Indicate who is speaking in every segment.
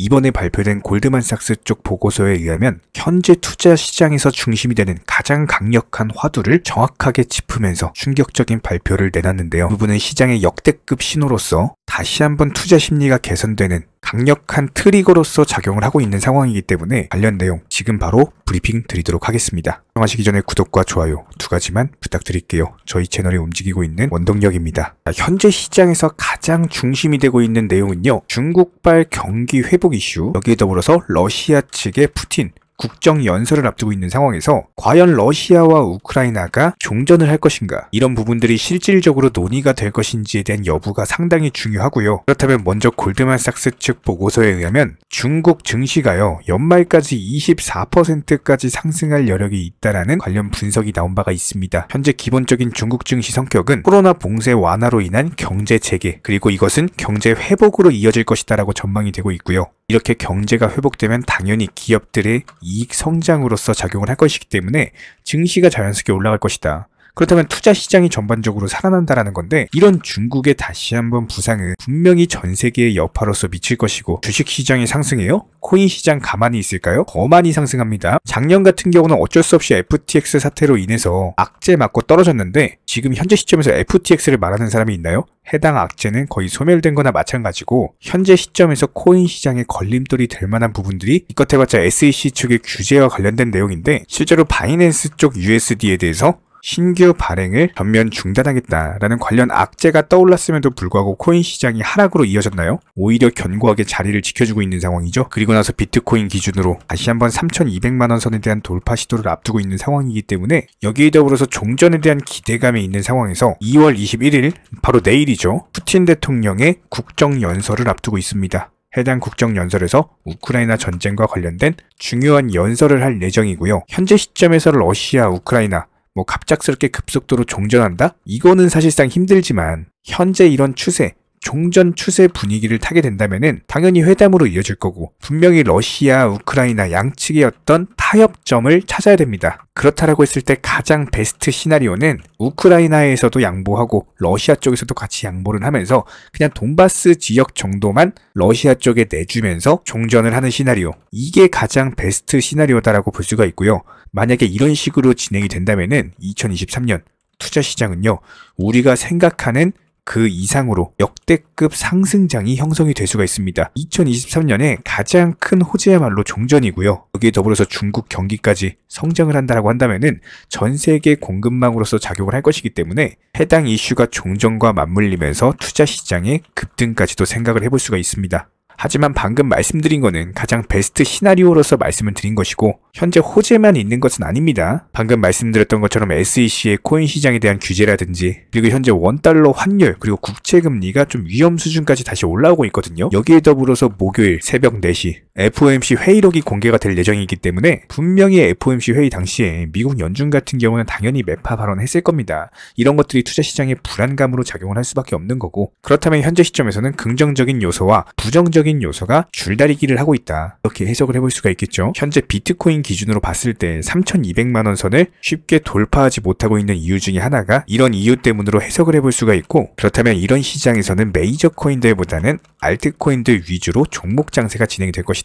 Speaker 1: 이번에 발표된 골드만삭스 쪽 보고서에 의하면 현재 투자 시장에서 중심이 되는 가장 강력한 화두를 정확하게 짚으면서 충격적인 발표를 내놨는데요. 이 부분은 시장의 역대급 신호로서 다시 한번 투자 심리가 개선되는 강력한 트리거로서 작용을 하고 있는 상황이기 때문에 관련 내용 지금 바로 브리핑 드리도록 하겠습니다. 시청하시기 전에 구독과 좋아요 2가지만 부탁드릴게요. 저희 채널이 움직이고 있는 원동력입니다. 현재 시장에서 가장 중심이 되고 있는 내용은요, 중국발 경기 회복 이슈, 여기에 더불어서 러시아 측의 푸틴 국정연설을 앞두고 있는 상황에서 과연 러시아와 우크라이나가 종전을 할 것인가, 이런 부분들이 실질적으로 논의가 될 것인지에 대한 여부가 상당히 중요하고요. 그렇다면 먼저 골드만삭스 측 보고서에 의하면 중국 증시가요, 연말까지 24%까지 상승할 여력이 있다라는 관련 분석이 나온 바가 있습니다. 현재 기본적인 중국 증시 성격은 코로나 봉쇄 완화로 인한 경제 재개, 그리고 이것은 경제 회복으로 이어질 것이다라고 전망이 되고 있고요. 이렇게 경제가 회복되면 당연히 기업들의 이익 성장으로서 작용을 할 것이기 때문에 증시가 자연스럽게 올라갈 것이다. 그렇다면 투자 시장이 전반적으로 살아난다라는 건데, 이런 중국의 다시 한번 부상은 분명히 전 세계의 여파로서 미칠 것이고, 주식 시장이 상승해요? 코인 시장 가만히 있을까요? 더 많이 상승합니다. 작년 같은 경우는 어쩔 수 없이 FTX 사태로 인해서 악재 맞고 떨어졌는데, 지금 현재 시점에서 FTX를 말하는 사람이 있나요? 해당 악재는 거의 소멸된 거나 마찬가지고, 현재 시점에서 코인 시장에 걸림돌이 될 만한 부분들이 이것 해봤자 SEC 측의 규제와 관련된 내용인데, 실제로 바이낸스 쪽 USD에 대해서 신규 발행을 전면 중단하겠다라는 관련 악재가 떠올랐음에도 불구하고 코인 시장이 하락으로 이어졌나요? 오히려 견고하게 자리를 지켜주고 있는 상황이죠. 그리고 나서 비트코인 기준으로 다시 한번 3,200만원 선에 대한 돌파 시도를 앞두고 있는 상황이기 때문에, 여기에 더불어서 종전에 대한 기대감이 있는 상황에서 2월 21일, 바로 내일이죠, 푸틴 대통령의 국정연설을 앞두고 있습니다. 해당 국정연설에서 우크라이나 전쟁과 관련된 중요한 연설을 할 예정이고요. 현재 시점에서 러시아, 우크라이나 갑작스럽게 급속도로 종전한다? 이거는 사실상 힘들지만, 현재 이런 추세, 종전 추세 분위기를 타게 된다면은 당연히 회담으로 이어질 거고, 분명히 러시아, 우크라이나 양측의 어떤 타협점을 찾아야 됩니다. 그렇다라고 했을 때 가장 베스트 시나리오는 우크라이나에서도 양보하고 러시아 쪽에서도 같이 양보를 하면서 그냥 돈바스 지역 정도만 러시아 쪽에 내주면서 종전을 하는 시나리오, 이게 가장 베스트 시나리오다라고 볼 수가 있고요. 만약에 이런 식으로 진행이 된다면은 2023년 투자 시장은요, 우리가 생각하는 그 이상으로 역대급 상승장이 형성이 될 수가 있습니다. 2023년에 가장 큰 호재야말로 종전이고요. 여기에 더불어서 중국 경기까지 성장을 한다라고 한다면은 전 세계 공급망으로서 작용을 할 것이기 때문에 해당 이슈가 종전과 맞물리면서 투자 시장의 급등까지도 생각을 해볼 수가 있습니다. 하지만 방금 말씀드린 거는 가장 베스트 시나리오로서 말씀을 드린 것이고, 현재 호재만 있는 것은 아닙니다. 방금 말씀드렸던 것처럼 SEC의 코인 시장에 대한 규제라든지, 그리고 현재 원달러 환율, 그리고 국채금리가 좀 위험 수준까지 다시 올라오고 있거든요. 여기에 더불어서 목요일 새벽 4시 FOMC 회의록이 공개가 될 예정이기 때문에 분명히 FOMC 회의 당시에 미국 연준 같은 경우는 당연히 매파 발언했을 겁니다. 이런 것들이 투자 시장의 불안감으로 작용을 할 수밖에 없는 거고, 그렇다면 현재 시점에서는 긍정적인 요소와 부정적인 요소가 줄다리기를 하고 있다, 이렇게 해석을 해볼 수가 있겠죠. 현재 비트코인 기준으로 봤을 때 3,200만원 선을 쉽게 돌파하지 못하고 있는 이유 중에 하나가 이런 이유 때문으로 해석을 해볼 수가 있고, 그렇다면 이런 시장에서는 메이저 코인들보다는 알트코인들 위주로 종목 장세가 진행이 될 것이다.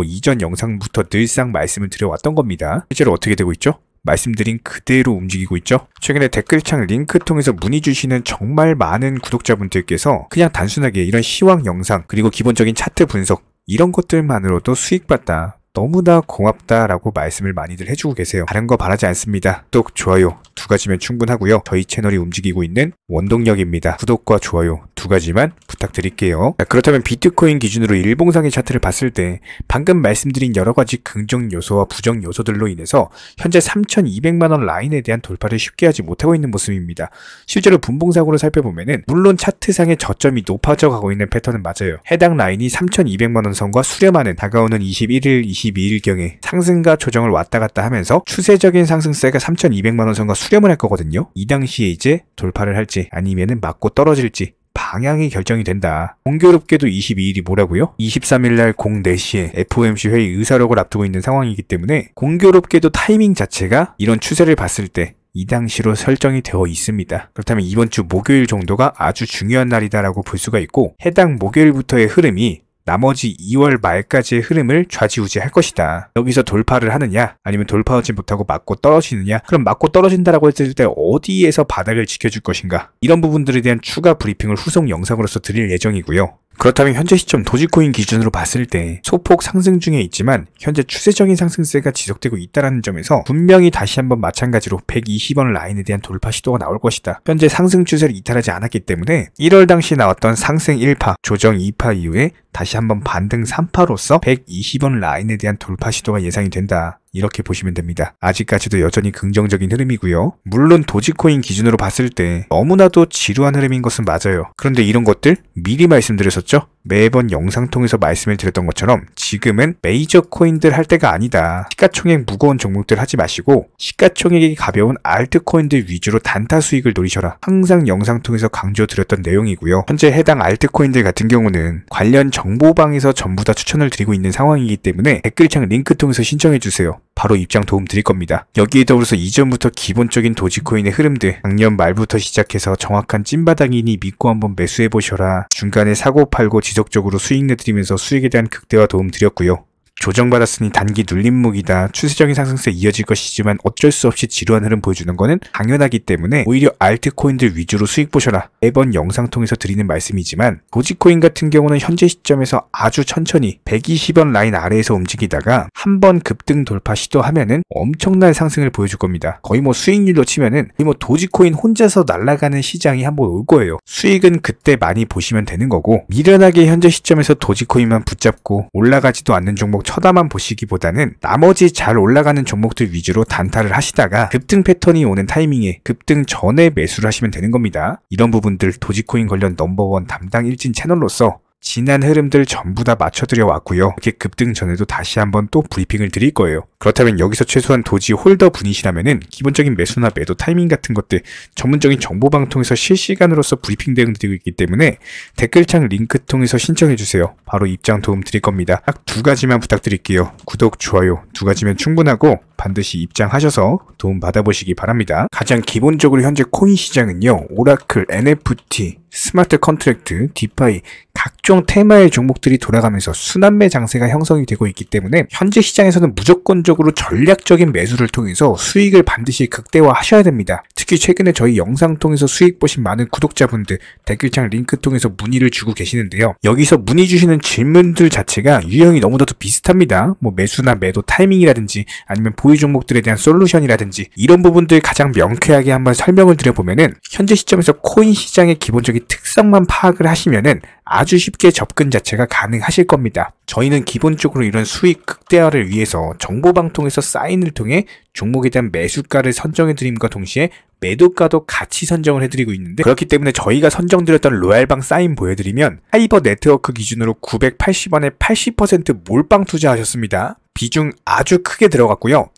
Speaker 1: 이전 영상부터 늘상 말씀을 드려왔던 겁니다. 실제로 어떻게 되고 있죠? 말씀드린 그대로 움직이고 있죠. 최근에 댓글창 링크 통해서 문의 주시는 정말 많은 구독자분들께서 그냥 단순하게 이런 시황 영상, 그리고 기본적인 차트 분석, 이런 것들만으로도 수익받다, 너무나 고맙다라고 말씀을 많이들 해주고 계세요. 다른 거 바라지 않습니다. 구독, 좋아요 2가지면 충분하고요. 저희 채널이 움직이고 있는 원동력입니다. 구독과 좋아요 2가지만 부탁드릴게요. 그렇다면 비트코인 기준으로 일봉상의 차트를 봤을 때 방금 말씀드린 여러가지 긍정 요소와 부정 요소들로 인해서 현재 3,200만원 라인에 대한 돌파를 쉽게 하지 못하고 있는 모습입니다. 실제로 분봉상으로 살펴보면은 물론 차트상의 저점이 높아져 가고 있는 패턴은 맞아요. 해당 라인이 3,200만원 선과 수렴하는 다가오는 21일, 22일경에 상승과 조정을 왔다 갔다 하면서 추세적인 상승세가 3,200만원 선과 수렴을 할 거거든요. 이 당시에 이제 돌파를 할지 아니면은 맞고 떨어질지 방향이 결정이 된다. 공교롭게도 22일이 뭐라고요? 23일날 04시에 FOMC 회의 의사록을 앞두고 있는 상황이기 때문에 공교롭게도 타이밍 자체가 이런 추세를 봤을 때 이 당시로 설정이 되어 있습니다. 그렇다면 이번 주 목요일 정도가 아주 중요한 날이다라고 볼 수가 있고, 해당 목요일부터의 흐름이 나머지 2월 말까지의 흐름을 좌지우지할 것이다. 여기서 돌파를 하느냐 아니면 돌파하지 못하고 맞고 떨어지느냐, 그럼 맞고 떨어진다라고 했을 때 어디에서 바닥을 지켜줄 것인가, 이런 부분들에 대한 추가 브리핑을 후속 영상으로서 드릴 예정이고요. 그렇다면 현재 시점 도지코인 기준으로 봤을 때 소폭 상승 중에 있지만 현재 추세적인 상승세가 지속되고 있다는 점에서 분명히 다시 한번 마찬가지로 120원 라인에 대한 돌파 시도가 나올 것이다. 현재 상승 추세를 이탈하지 않았기 때문에 1월 당시 나왔던 상승 1파, 조정 2파 이후에 다시 한번 반등 3파로서 120원 라인에 대한 돌파 시도가 예상이 된다. 이렇게 보시면 됩니다. 아직까지도 여전히 긍정적인 흐름이고요. 물론 도지코인 기준으로 봤을 때 너무나도 지루한 흐름인 것은 맞아요. 그런데 이런 것들 미리 말씀드렸었죠? 매번 영상 통해서 말씀을 드렸던 것처럼 지금은 메이저 코인들 할 때가 아니다. 시가총액 무거운 종목들 하지 마시고 시가총액이 가벼운 알트코인들 위주로 단타 수익을 노리셔라. 항상 영상 통해서 강조드렸던 내용이고요. 현재 해당 알트코인들 같은 경우는 관련 정보방에서 전부 다 추천을 드리고 있는 상황이기 때문에 댓글창 링크 통해서 신청해주세요. 바로 입장 도움 드릴 겁니다. 여기에 더불어서 이전부터 기본적인 도지코인의 흐름들, 작년 말부터 시작해서 정확한 찐바닥이니 믿고 한번 매수해보셔라. 중간에 사고 팔고 지속적으로 수익 내드리면서 수익에 대한 극대화 도움 드렸고요. 조정받았으니 단기 눌림목이다. 추세적인 상승세 이어질 것이지만 어쩔 수 없이 지루한 흐름 보여주는 거는 당연하기 때문에 오히려 알트코인들 위주로 수익 보셔라. 매번 영상 통해서 드리는 말씀이지만 도지코인 같은 경우는 현재 시점에서 아주 천천히 120원 라인 아래에서 움직이다가 한번 급등 돌파 시도하면은 엄청난 상승을 보여줄 겁니다. 거의 뭐 수익률로 치면은 거의 뭐 도지코인 혼자서 날아가는 시장이 한번 올 거예요. 수익은 그때 많이 보시면 되는 거고, 미련하게 현재 시점에서 도지코인만 붙잡고 올라가지도 않는 종목 쳐다만 보시기보다는 나머지 잘 올라가는 종목들 위주로 단타를 하시다가 급등 패턴이 오는 타이밍에 급등 전에 매수를 하시면 되는 겁니다. 이런 부분들 도지코인 관련 넘버원 담당 일진 채널로서 지난 흐름들 전부 다 맞춰드려 왔고요. 이렇게 급등 전에도 다시 한번 또 브리핑을 드릴 거예요. 그렇다면 여기서 최소한 도지 홀더 분이시라면은 기본적인 매수나 매도 타이밍 같은 것들 전문적인 정보방 통해서 실시간으로서 브리핑 대응 드리고 있기 때문에 댓글창 링크 통해서 신청해주세요. 바로 입장 도움 드릴 겁니다. 딱 2가지만 부탁드릴게요. 구독, 좋아요 2가지면 충분하고 반드시 입장하셔서 도움 받아보시기 바랍니다. 가장 기본적으로 현재 코인 시장은요, 오라클, NFT, 스마트 컨트랙트, 디파이 각종 테마의 종목들이 돌아가면서 순환매 장세가 형성이 되고 있기 때문에 현재 시장에서는 무조건적으로 전략적인 매수를 통해서 수익을 반드시 극대화하셔야 됩니다. 특히 최근에 저희 영상 통해서 수익 보신 많은 구독자분들 댓글창 링크 통해서 문의를 주고 계시는데요. 여기서 문의 주시는 질문들 자체가 유형이 너무나도 비슷합니다. 뭐 매수나 매도 타이밍이라든지 아니면 보유 종목들에 대한 솔루션이라든지 이런 부분들 가장 명쾌하게 한번 설명을 드려보면은 현재 시점에서 코인 시장의 기본적인 특성만 파악을 하시면은 아주 쉽게 접근 자체가 가능하실 겁니다. 저희는 기본적으로 이런 수익 극대화를 위해서 정보방 통해서 사인을 통해 종목에 대한 매수가를 선정해드림과 동시에 매도가도 같이 선정을 해드리고 있는데, 그렇기 때문에 저희가 선정드렸던 로얄방 사인 보여드리면 하이버 네트워크 기준으로 980원에 80% 몰빵 투자하셨습니다. 비중 아주 크게 들어갔고요.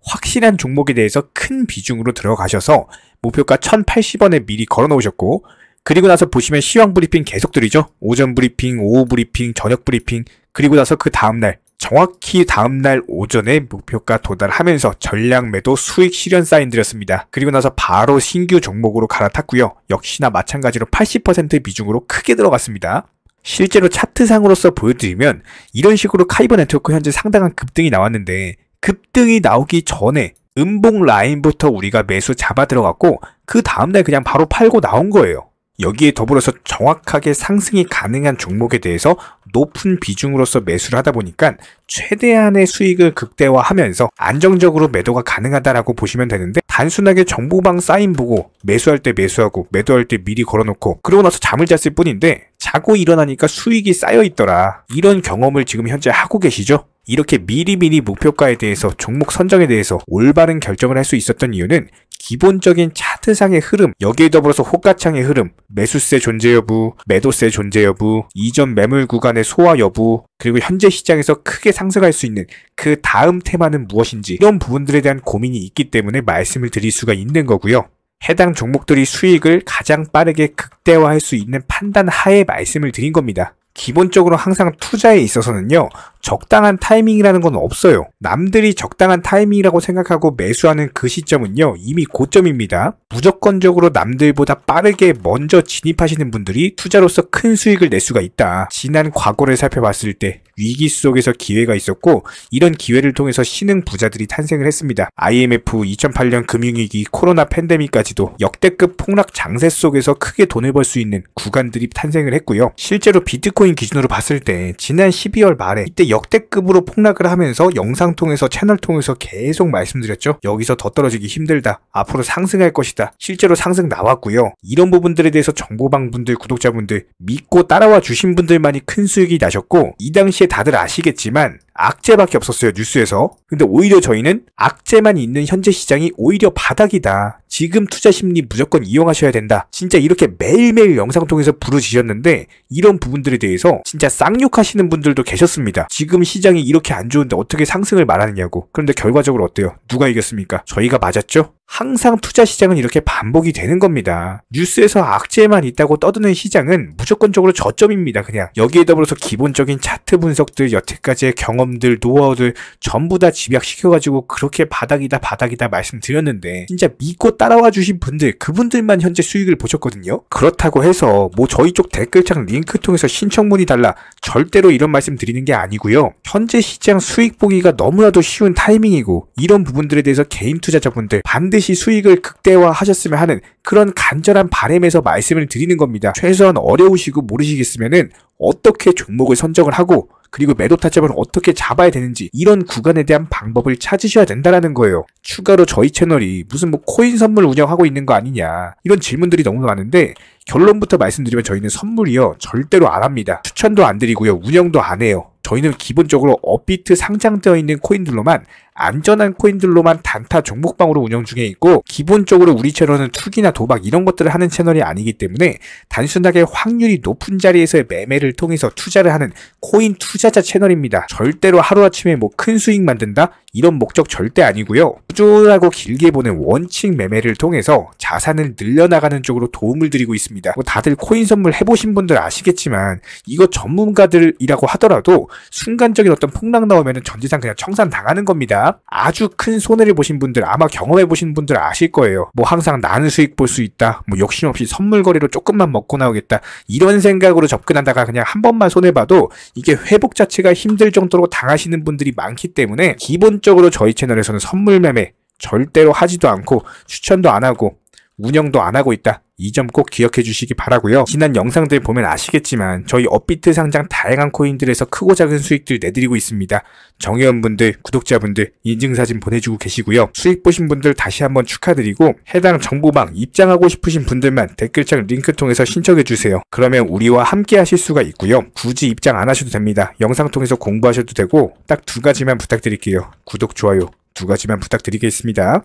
Speaker 1: 확실한 종목에 대해서 큰 비중으로 들어가셔서 목표가 1080원에 미리 걸어놓으셨고, 그리고 나서 보시면 시황 브리핑 계속 드리죠. 오전 브리핑, 오후 브리핑, 저녁 브리핑, 그리고 나서 그 다음날 정확히 다음날 오전에 목표가 도달하면서 전략 매도 수익 실현 사인 드렸습니다. 그리고 나서 바로 신규 종목으로 갈아탔고요. 역시나 마찬가지로 80% 비중으로 크게 들어갔습니다. 실제로 차트상으로서 보여드리면 이런 식으로 카이버 네트워크 현재 상당한 급등이 나왔는데, 급등이 나오기 전에 음봉 라인부터 우리가 매수 잡아 들어갔고 그 다음날 그냥 바로 팔고 나온 거예요. 여기에 더불어서 정확하게 상승이 가능한 종목에 대해서 높은 비중으로서 매수를 하다 보니까 최대한의 수익을 극대화하면서 안정적으로 매도가 가능하다라고 보시면 되는데, 단순하게 정보방 사인 보고 매수할 때 매수하고 매도할 때 미리 걸어놓고 그러고 나서 잠을 잤을 뿐인데 자고 일어나니까 수익이 쌓여 있더라. 이런 경험을 지금 현재 하고 계시죠? 이렇게 미리미리 목표가에 대해서 종목 선정에 대해서 올바른 결정을 할 수 있었던 이유는 기본적인 차트상의 흐름, 여기에 더불어서 호가창의 흐름, 매수세 존재 여부, 매도세 존재 여부, 이전 매물 구간의 소화 여부, 그리고 현재 시장에서 크게 상승할 수 있는 그 다음 테마는 무엇인지, 이런 부분들에 대한 고민이 있기 때문에 말씀을 드릴 수가 있는 거고요. 해당 종목들이 수익을 가장 빠르게 극대화할 수 있는 판단 하에 말씀을 드린 겁니다. 기본적으로 항상 투자에 있어서는요, 적당한 타이밍이라는 건 없어요. 남들이 적당한 타이밍이라고 생각하고 매수하는 그 시점은요, 이미 고점입니다. 무조건적으로 남들보다 빠르게 먼저 진입하시는 분들이 투자로서 큰 수익을 낼 수가 있다. 지난 과거를 살펴봤을 때 위기 속에서 기회가 있었고, 이런 기회를 통해서 신흥 부자들이 탄생을 했습니다. IMF, 2008년 금융위기, 코로나 팬데믹까지도 역대급 폭락 장세 속에서 크게 돈을 벌 수 있는 구간들이 탄생을 했고요. 실제로 비트코인 기준으로 봤을 때 지난 12월 말에 이때 역대급으로 폭락을 하면서 영상 통해서 채널 통해서 계속 말씀드렸죠. 여기서 더 떨어지기 힘들다. 앞으로 상승할 것이다. 실제로 상승 나왔고요. 이런 부분들에 대해서 정보방 분들, 구독자분들 믿고 따라와 주신 분들만이 큰 수익이 나셨고, 이 당시에 다들 아시겠지만 악재밖에 없었어요, 뉴스에서. 근데 오히려 저희는 악재만 있는 현재 시장이 오히려 바닥이다. 지금 투자 심리 무조건 이용하셔야 된다. 진짜 이렇게 매일매일 영상 통해서 부르짖었는데, 이런 부분들에 대해서 진짜 쌍욕하시는 분들도 계셨습니다. 지금 시장이 이렇게 안 좋은데 어떻게 상승을 말하느냐고. 그런데 결과적으로 어때요? 누가 이겼습니까? 저희가 맞았죠? 항상 투자 시장은 이렇게 반복이 되는 겁니다. 뉴스에서 악재만 있다고 떠드는 시장은 무조건적으로 저점입니다. 그냥 여기에 더불어서 기본적인 차트 분석들, 여태까지의 경험들, 노하우들 전부 다 집약시켜가지고 그렇게 바닥이다 말씀드렸는데, 진짜 믿고 따라와 주신 분들, 그분들만 현재 수익을 보셨거든요. 그렇다고 해서 뭐 저희 쪽 댓글창 링크 통해서 신청문의 달라, 절대로 이런 말씀 드리는 게 아니고요. 현재 시장 수익 보기가 너무나도 쉬운 타이밍이고, 이런 부분들에 대해서 개인 투자자분들 반드시 수익을 극대화하셨으면 하는 그런 간절한 바람에서 말씀을 드리는 겁니다. 최소한 어려우시고 모르시겠으면은 어떻게 종목을 선정을 하고, 그리고 매도 타점을 어떻게 잡아야 되는지, 이런 구간에 대한 방법을 찾으셔야 된다는 거예요. 추가로 저희 채널이 무슨 뭐 코인 선물 운영하고 있는 거 아니냐, 이런 질문들이 너무 많은데, 결론부터 말씀드리면 저희는 선물이요 절대로 안 합니다. 추천도 안 드리고요, 운영도 안 해요. 저희는 기본적으로 업비트 상장되어 있는 코인들로만, 안전한 코인들로만 단타 종목방으로 운영 중에 있고, 기본적으로 우리 채널은 투기나 도박 이런 것들을 하는 채널이 아니기 때문에 단순하게 확률이 높은 자리에서의 매매를 통해서 투자를 하는 코인 투자자 채널입니다. 절대로 하루아침에 뭐 큰 수익 만든다? 이런 목적 절대 아니고요. 꾸준하고 길게 보는 원칙 매매를 통해서 자산을 늘려나가는 쪽으로 도움을 드리고 있습니다. 뭐 다들 코인 선물 해보신 분들 아시겠지만, 이거 전문가들이라고 하더라도 순간적인 어떤 폭락 나오면 전재산 그냥 청산 당하는 겁니다. 아주 큰 손해를 보신 분들, 아마 경험해보신 분들 아실 거예요. 뭐 항상 나는 수익 볼 수 있다, 뭐 욕심 없이 선물 거래로 조금만 먹고 나오겠다, 이런 생각으로 접근하다가 그냥 한 번만 손해봐도 이게 회복 자체가 힘들 정도로 당하시는 분들이 많기 때문에, 기본적으로 저희 채널에서는 선물 매매 절대로 하지도 않고 추천도 안 하고 운영도 안 하고 있다. 이 점 꼭 기억해 주시기 바라고요. 지난 영상들 보면 아시겠지만 저희 업비트 상장 다양한 코인들에서 크고 작은 수익들 내드리고 있습니다. 정회원분들, 구독자분들 인증사진 보내주고 계시고요. 수익 보신 분들 다시 한번 축하드리고, 해당 정보방 입장하고 싶으신 분들만 댓글창 링크 통해서 신청해 주세요. 그러면 우리와 함께 하실 수가 있고요. 굳이 입장 안 하셔도 됩니다. 영상 통해서 공부하셔도 되고, 딱 두 가지만 부탁드릴게요. 구독, 좋아요 두 가지만 부탁드리겠습니다.